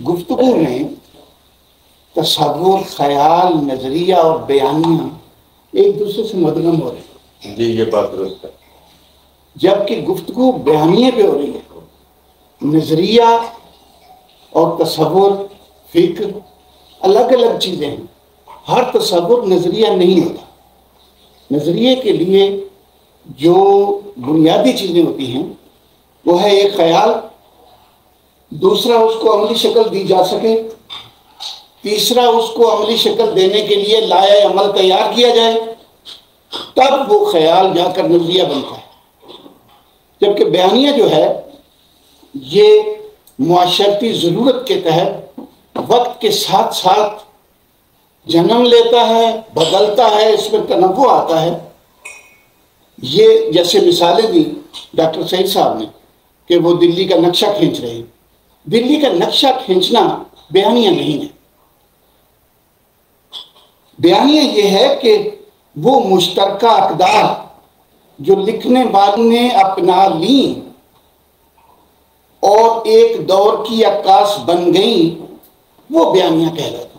گفتگو میں تصور، خیال، نظریہ اور بیانیہ ایک دوسرے سے مدغم ہو رہے ہیں. جی یہ بات درست ہے. جبکہ گفتگو بیانیے پہ ہو رہی ہے. نظریہ اور تصور، فکر الگ الگ چیزیں ہیں. ہر تصور نظریہ نہیں ہوتا. نظریے کے لیے جو بنیادی چیزیں ہوتی ہیں وہ ہے ایک خیال، دوسرا اس کو عملی شکل دی جا سکے، تیسرا اس کو عملی شکل دینے کے لیے لائحہ عمل تیار کیا جائے، تب وہ خیال جا کر نظریہ بنتا ہے. جبکہ بیانیہ جو ہے یہ معاشرتی ضرورت کے تحت وقت کے ساتھ ساتھ جنم لیتا ہے، بدلتا ہے، اس میں تنوع آتا ہے. یہ جیسے مثالیں دی ڈاکٹر سعید صاحب نے کہ وہ دلی کا نقشہ کھینچ رہے ہیں. دلی کا نقشہ کھینچنا بیانیہ نہیں ہے. بیانیہ یہ ہے کہ وہ مشترکہ اقدار جو لکھنے والوں نے اپنا لیں اور ایک دور کی عکاس بن گئیں، وہ بیانیہ کہلاتا ہے.